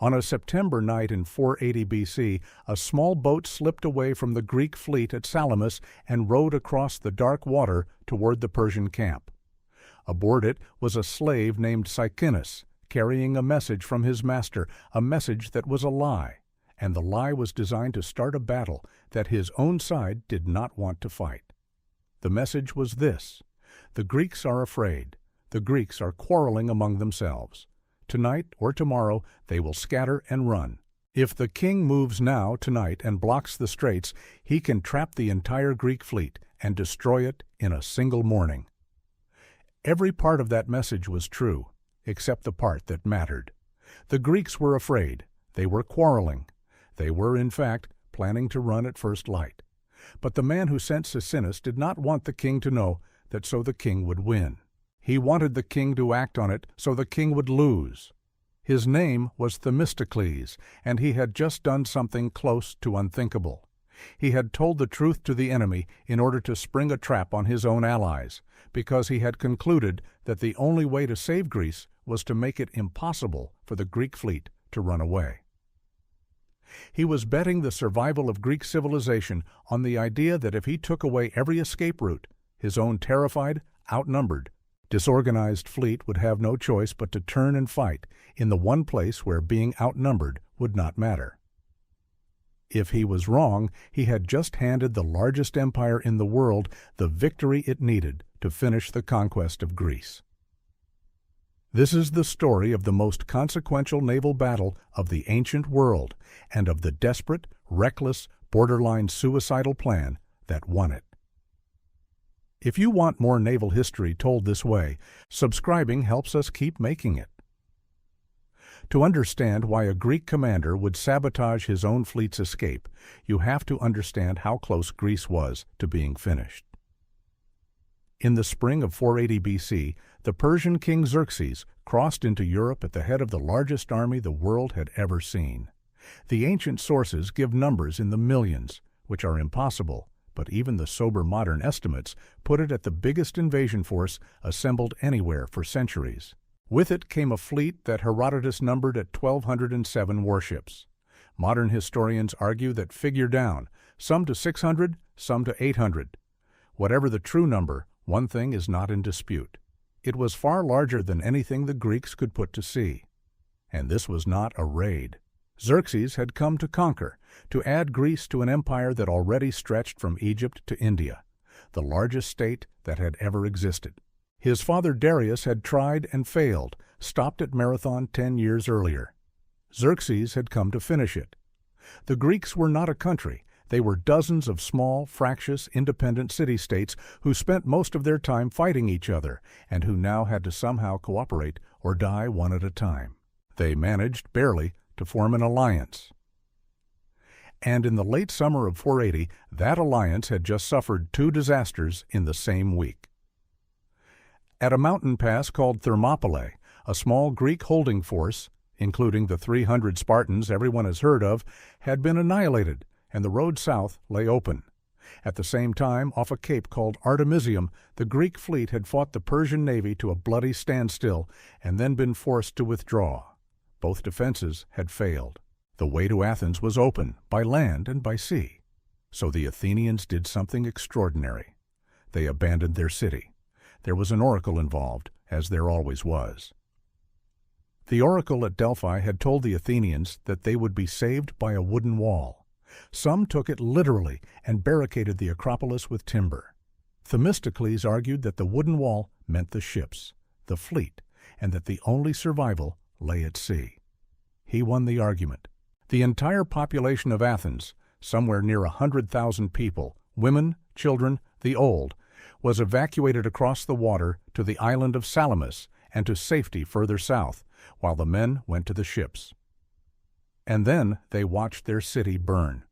On a September night in 480 BC, a small boat slipped away from the Greek fleet at Salamis and rowed across the dark water toward the Persian camp. Aboard it was a slave named Sicinus, carrying a message from his master, a message that was a lie, and the lie was designed to start a battle that his own side did not want to fight. The message was this: the Greeks are afraid. The Greeks are quarreling among themselves. Tonight or tomorrow they will scatter and run. If the king moves now, tonight, and blocks the straits, he can trap the entire Greek fleet and destroy it in a single morning. Every part of that message was true, except the part that mattered. The Greeks were afraid. They were quarreling. They were, in fact, planning to run at first light. But the man who sent Sicinus did not want the king to know that, so the king would win. He wanted the king to act on it so the king would lose. His name was Themistocles, and he had just done something close to unthinkable. He had told the truth to the enemy in order to spring a trap on his own allies, because he had concluded that the only way to save Greece was to make it impossible for the Greek fleet to run away. He was betting the survival of Greek civilization on the idea that if he took away every escape route, his own terrified, outnumbered, disorganized fleet would have no choice but to turn and fight in the one place where being outnumbered would not matter. If he was wrong, he had just handed the largest empire in the world the victory it needed to finish the conquest of Greece. This is the story of the most consequential naval battle of the ancient world and of the desperate, reckless, borderline suicidal plan that won it. If you want more naval history told this way, subscribing helps us keep making it. To understand why a Greek commander would sabotage his own fleet's escape, you have to understand how close Greece was to being finished. In the spring of 480 BC, the Persian king Xerxes crossed into Europe at the head of the largest army the world had ever seen. The ancient sources give numbers in the millions, which are impossible, but even the sober modern estimates put it at the biggest invasion force assembled anywhere for centuries. With it came a fleet that Herodotus numbered at 1,207 warships. Modern historians argue that figure down, some to 600, some to 800. Whatever the true number, one thing is not in dispute. It was far larger than anything the Greeks could put to sea. And this was not a raid. Xerxes had come to conquer, to add Greece to an empire that already stretched from Egypt to India, the largest state that had ever existed. His father Darius had tried and failed, stopped at Marathon 10 years earlier. Xerxes had come to finish it. The Greeks were not a country. They were dozens of small, fractious, independent city-states who spent most of their time fighting each other and who now had to somehow cooperate or die one at a time. They managed, barely, to form an alliance. And in the late summer of 480, that alliance had just suffered 2 disasters in the same week. At a mountain pass called Thermopylae, a small Greek holding force, including the 300 Spartans everyone has heard of, had been annihilated, and the road south lay open. At the same time, off a cape called Artemisium, the Greek fleet had fought the Persian navy to a bloody standstill and then been forced to withdraw. Both defenses had failed. The way to Athens was open, by land and by sea. So the Athenians did something extraordinary. They abandoned their city. There was an oracle involved, as there always was. The oracle at Delphi had told the Athenians that they would be saved by a wooden wall. Some took it literally and barricaded the Acropolis with timber. Themistocles argued that the wooden wall meant the ships, the fleet, and that the only survival lay at sea. He won the argument. The entire population of Athens, somewhere near 100,000 people, women, children, the old, was evacuated across the water to the island of Salamis and to safety further south, while the men went to the ships. And then they watched their city burn.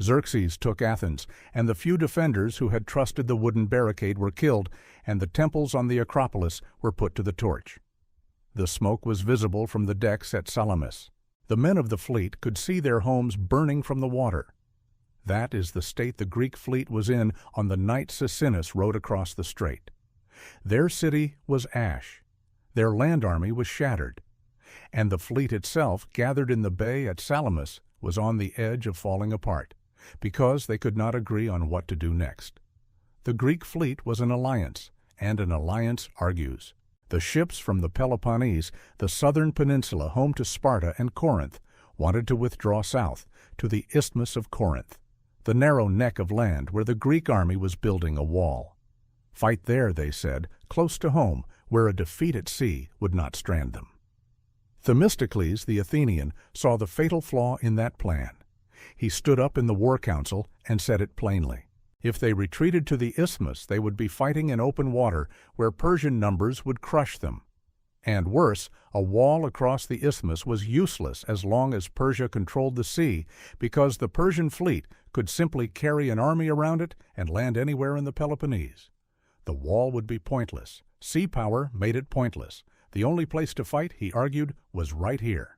Xerxes took Athens, and the few defenders who had trusted the wooden barricade were killed, and the temples on the Acropolis were put to the torch. The smoke was visible from the decks at Salamis. The men of the fleet could see their homes burning from the water. That is the state the Greek fleet was in on the night Sicinus rowed across the strait. Their city was ash. Their land army was shattered. and the fleet itself, gathered in the bay at Salamis, was on the edge of falling apart, because they could not agree on what to do next. The Greek fleet was an alliance, and an alliance argues. The ships from the Peloponnese, the southern peninsula home to Sparta and Corinth, wanted to withdraw south to the Isthmus of Corinth, the narrow neck of land where the Greek army was building a wall. Fight there, they said, close to home, where a defeat at sea would not strand them. Themistocles, the Athenian, saw the fatal flaw in that plan. He stood up in the war council and said it plainly. If they retreated to the isthmus, they would be fighting in open water where Persian numbers would crush them. And worse, a wall across the isthmus was useless as long as Persia controlled the sea, because the Persian fleet could simply carry an army around it and land anywhere in the Peloponnese. The wall would be pointless. Sea power made it pointless. The only place to fight, he argued, was right here.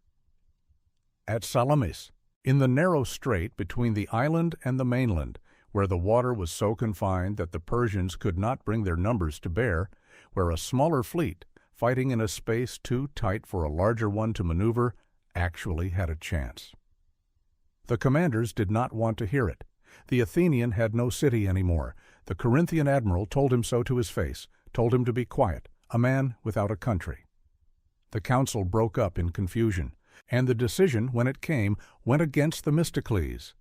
At Salamis, in the narrow strait between the island and the mainland, where the water was so confined that the Persians could not bring their numbers to bear, where a smaller fleet, fighting in a space too tight for a larger one to maneuver, actually had a chance. The commanders did not want to hear it. The Athenian had no city anymore. The Corinthian admiral told him so to his face, told him to be quiet, a man without a country. The council broke up in confusion, and the decision, when it came, went against Themistocles.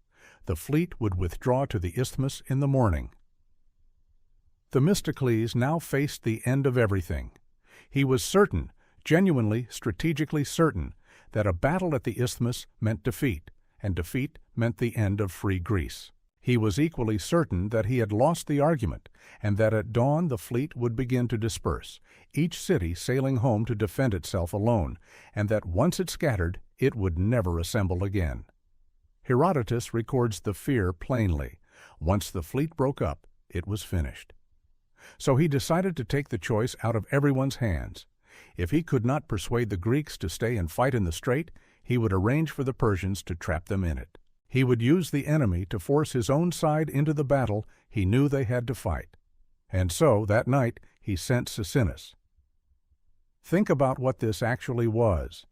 The fleet would withdraw to the isthmus in the morning. Themistocles now faced the end of everything. He was certain, genuinely, strategically certain, that a battle at the isthmus meant defeat, and defeat meant the end of free Greece. He was equally certain that he had lost the argument, and that at dawn the fleet would begin to disperse, each city sailing home to defend itself alone, and that once it scattered, it would never assemble again. Herodotus records the fear plainly. Once the fleet broke up, it was finished. So he decided to take the choice out of everyone's hands. If he could not persuade the Greeks to stay and fight in the strait, he would arrange for the Persians to trap them in it. He would use the enemy to force his own side into the battle he knew they had to fight. And so, that night, he sent Suicidal. Think about what this actually was.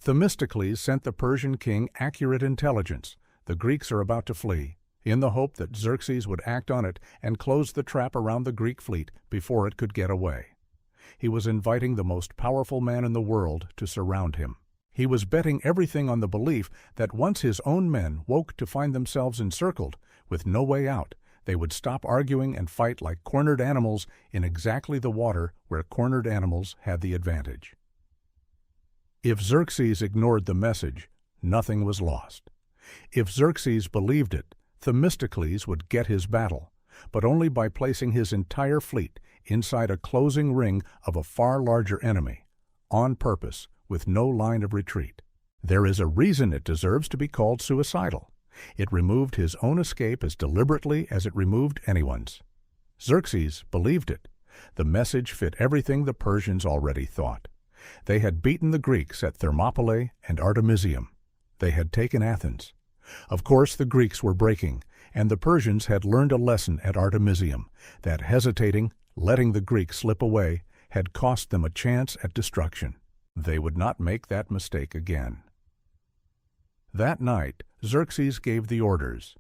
Themistocles sent the Persian king accurate intelligence. The Greeks are about to flee, in the hope that Xerxes would act on it and close the trap around the Greek fleet before it could get away. He was inviting the most powerful man in the world to surround him. He was betting everything on the belief that once his own men woke to find themselves encircled, with no way out, they would stop arguing and fight like cornered animals in exactly the water where cornered animals had the advantage. If Xerxes ignored the message, nothing was lost. If Xerxes believed it, Themistocles would get his battle, but only by placing his entire fleet inside a closing ring of a far larger enemy, on purpose, with no line of retreat. There is a reason it deserves to be called suicidal. It removed his own escape as deliberately as it removed anyone's. Xerxes believed it. The message fit everything the Persians already thought. They had beaten the Greeks at Thermopylae and Artemisium. They had taken Athens. Of course, the Greeks were breaking, and the Persians had learned a lesson at Artemisium, that hesitating, letting the Greeks slip away, had cost them a chance at destruction. They would not make that mistake again. That night, Xerxes gave the orders.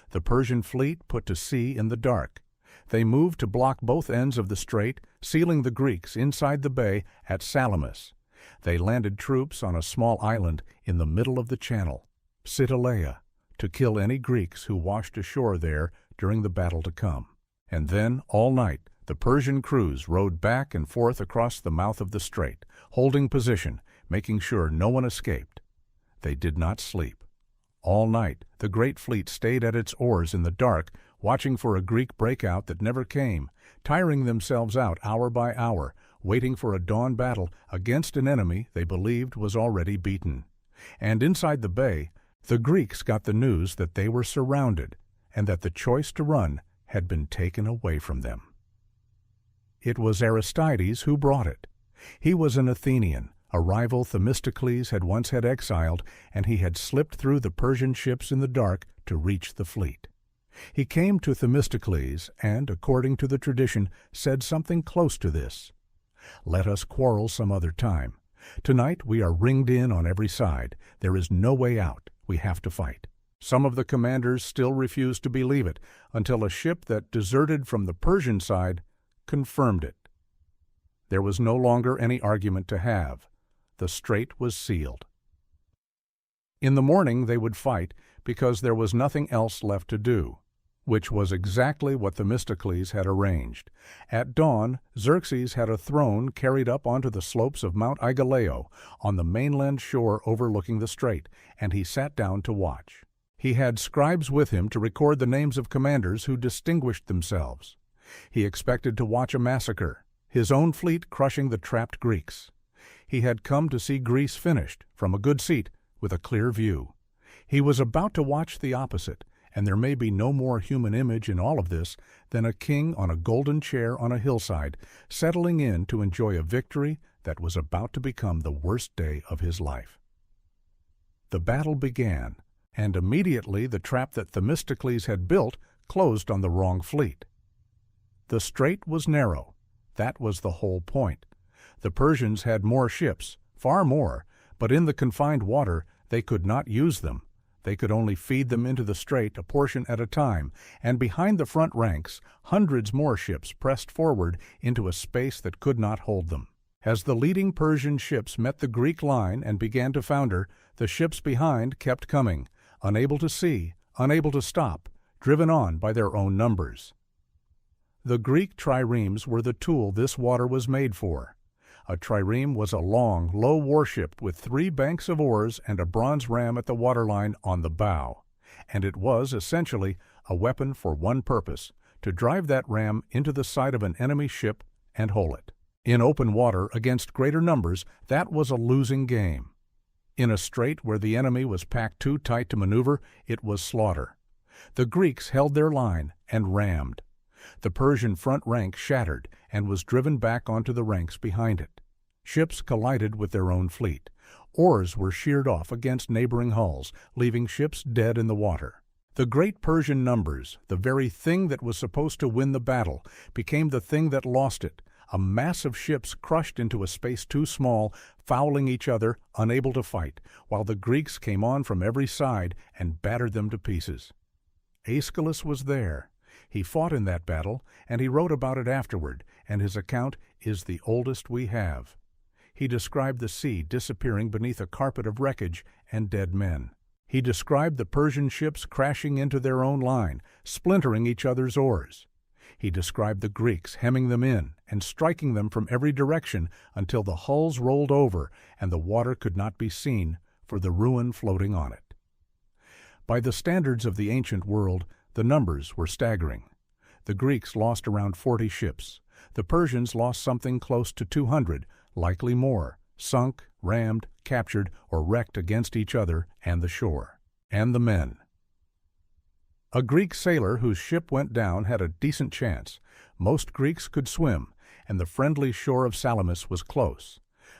The Persian fleet put to sea in the dark. They moved to block both ends of the strait, sealing the Greeks inside the bay at Salamis. They landed troops on a small island in the middle of the channel, Suicidal, to kill any Greeks who washed ashore there during the battle to come. And then, all night, the Persian crews rowed back and forth across the mouth of the strait, holding position, making sure no one escaped. They did not sleep. All night, the great fleet stayed at its oars in the dark, watching for a Greek breakout that never came, tiring themselves out hour by hour, waiting for a dawn battle against an enemy they believed was already beaten. And inside the bay, the Greeks got the news that they were surrounded, and that the choice to run had been taken away from them. It was Aristides who brought it. He was an Athenian, a rival Themistocles had once had exiled, and he had slipped through the Persian ships in the dark to reach the fleet. He came to Themistocles and, according to the tradition, said something close to this. "Let us quarrel some other time. Tonight we are ringed in on every side. There is no way out. We have to fight. Some of the commanders still refused to believe it until a ship that deserted from the Persian side confirmed it. There was no longer any argument to have. The strait was sealed. In the morning they would fight because there was nothing else left to do, which was exactly what Themistocles had arranged. At dawn, Xerxes had a throne carried up onto the slopes of Mount Aigaleo on the mainland shore overlooking the strait, and he sat down to watch. He had scribes with him to record the names of commanders who distinguished themselves. He expected to watch a massacre, his own fleet crushing the trapped Greeks. He had come to see Greece finished, from a good seat, with a clear view. He was about to watch the opposite, and there may be no more human image in all of this than a king on a golden chair on a hillside, settling in to enjoy a victory that was about to become the worst day of his life. The battle began, and immediately the trap that Themistocles had built closed on the wrong fleet. The strait was narrow. That was the whole point. The Persians had more ships, far more, but in the confined water they could not use them. They could only feed them into the strait a portion at a time, and behind the front ranks, hundreds more ships pressed forward into a space that could not hold them. As the leading Persian ships met the Greek line and began to founder, the ships behind kept coming, unable to see, unable to stop, driven on by their own numbers. The Greek triremes were the tool this water was made for. A trireme was a long, low warship with 3 banks of oars and a bronze ram at the waterline on the bow, and it was, essentially, a weapon for one purpose, to drive that ram into the side of an enemy ship and hole it. In open water, against greater numbers, that was a losing game. In a strait where the enemy was packed too tight to maneuver, it was slaughter. The Greeks held their line and rammed. The Persian front rank shattered and was driven back onto the ranks behind it. Ships collided with their own fleet. Oars were sheared off against neighboring hulls, leaving ships dead in the water. The great Persian numbers, the very thing that was supposed to win the battle, became the thing that lost it. A mass of ships crushed into a space too small, fouling each other, unable to fight, while the Greeks came on from every side and battered them to pieces. Aeschylus was there. He fought in that battle, and he wrote about it afterward, and his account is the oldest we have. He described the sea disappearing beneath a carpet of wreckage and dead men. He described the Persian ships crashing into their own line, splintering each other's oars. He described the Greeks hemming them in and striking them from every direction until the hulls rolled over and the water could not be seen for the ruin floating on it. By the standards of the ancient world, the numbers were staggering. The Greeks lost around 40 ships. The Persians lost something close to 200, likely more, sunk, rammed, captured, or wrecked against each other and the shore. And the men. A Greek sailor whose ship went down had a decent chance. Most Greeks could swim, and the friendly shore of Salamis was close.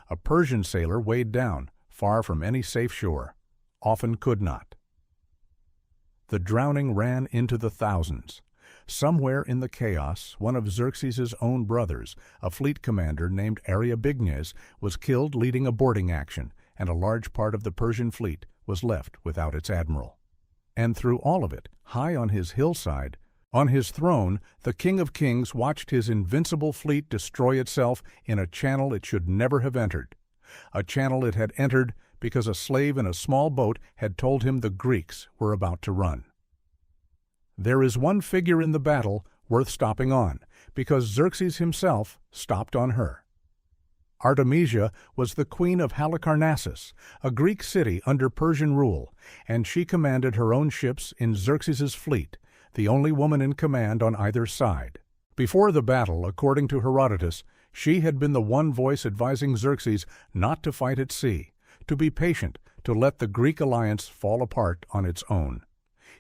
A Persian sailor weighed down, far from any safe shore, often could not. The drowning ran into the thousands. Somewhere in the chaos, one of Xerxes' own brothers, a fleet commander named Aristobulus, was killed leading a boarding action, and a large part of the Persian fleet was left without its admiral. And through all of it, high on his hillside, on his throne, the King of Kings watched his invincible fleet destroy itself in a channel it should never have entered. A channel it had entered because a slave in a small boat had told him the Greeks were about to run. There is one figure in the battle worth stopping on, because Xerxes himself stopped on her. Artemisia was the queen of Halicarnassus, a Greek city under Persian rule, and she commanded her own ships in Xerxes' fleet, the only woman in command on either side. Before the battle, according to Herodotus, she had been the one voice advising Xerxes not to fight at sea, to be patient, to let the Greek alliance fall apart on its own.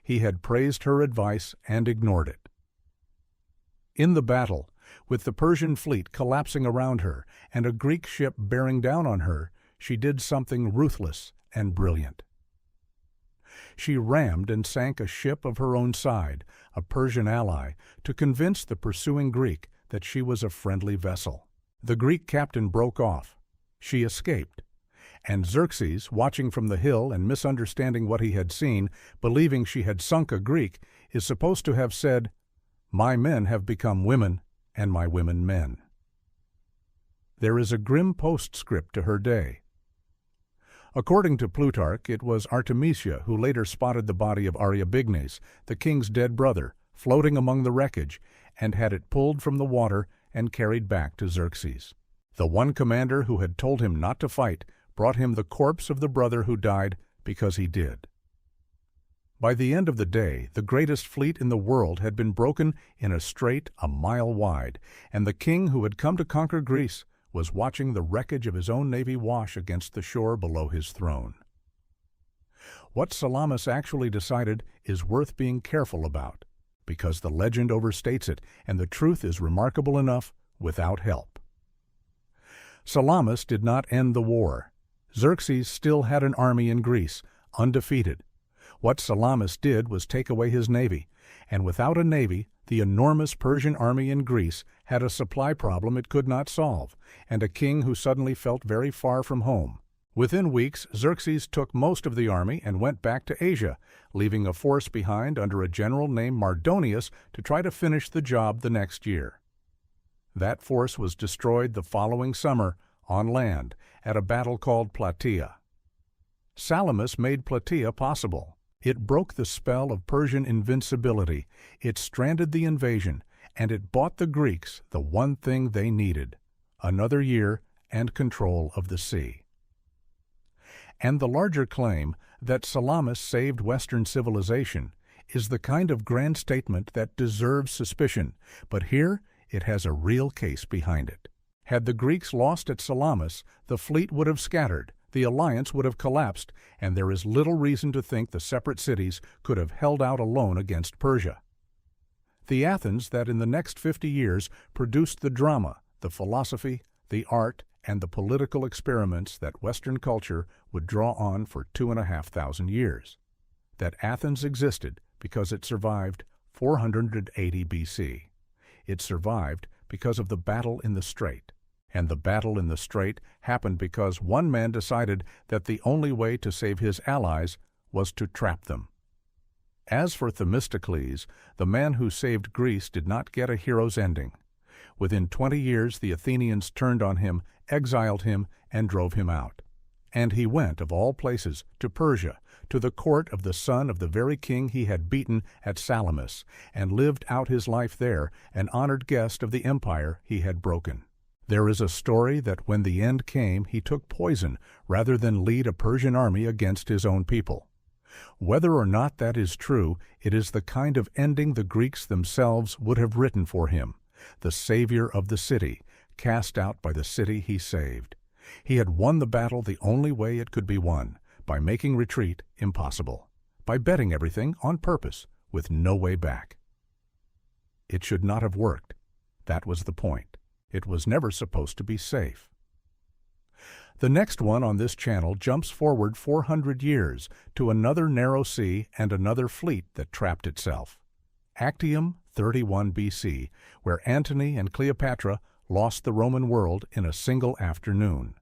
He had praised her advice and ignored it. In the battle, with the Persian fleet collapsing around her and a Greek ship bearing down on her, she did something ruthless and brilliant. She rammed and sank a ship of her own side, a Persian ally, to convince the pursuing Greek that she was a friendly vessel. The Greek captain broke off. She escaped, and Xerxes, watching from the hill and misunderstanding what he had seen, believing she had sunk a Greek, is supposed to have said, "My men have become women, and my women men." There is a grim postscript to her day. According to Plutarch, it was Artemisia who later spotted the body of Ariobaenes, the king's dead brother, floating among the wreckage, and had it pulled from the water and carried back to Xerxes. The one commander who had told him not to fight brought him the corpse of the brother who died because he did. By the end of the day, the greatest fleet in the world had been broken in a strait a mile wide, and the king who had come to conquer Greece was watching the wreckage of his own navy wash against the shore below his throne. What Salamis actually decided is worth being careful about, because the legend overstates it, and the truth is remarkable enough without help. Salamis did not end the war. Xerxes still had an army in Greece, undefeated. What Salamis did was take away his navy, and without a navy, the enormous Persian army in Greece had a supply problem it could not solve, and a king who suddenly felt very far from home. Within weeks, Xerxes took most of the army and went back to Asia, leaving a force behind under a general named Mardonius to try to finish the job the next year. That force was destroyed the following summer on land at a battle called Plataea. Salamis made Plataea possible. It broke the spell of Persian invincibility, it stranded the invasion, and it bought the Greeks the one thing they needed: another year and control of the sea. And the larger claim that Salamis saved Western civilization is the kind of grand statement that deserves suspicion, but here it has a real case behind it. Had the Greeks lost at Salamis, the fleet would have scattered, the alliance would have collapsed, and there is little reason to think the separate cities could have held out alone against Persia. The Athens that in the next 50 years produced the drama, the philosophy, the art, and the political experiments that Western culture would draw on for 2,500 years. That Athens existed because it survived 480 BC. It survived because of the battle in the strait. And the battle in the strait happened because one man decided that the only way to save his allies was to trap them. As for Themistocles, the man who saved Greece did not get a hero's ending. Within 20 years, the Athenians turned on him, exiled him, and drove him out. And he went, of all places, to Persia, to the court of the son of the very king he had beaten at Salamis, and lived out his life there, an honored guest of the empire he had broken. There is a story that when the end came, he took poison rather than lead a Persian army against his own people. Whether or not that is true, it is the kind of ending the Greeks themselves would have written for him, the savior of the city, cast out by the city he saved. He had won the battle the only way it could be won, by making retreat impossible, by betting everything on purpose, with no way back. It should not have worked. That was the point. It was never supposed to be safe. The next one on this channel jumps forward 400 years to another narrow sea and another fleet that trapped itself. Actium 31 BC, where Antony and Cleopatra lost the Roman world in a single afternoon.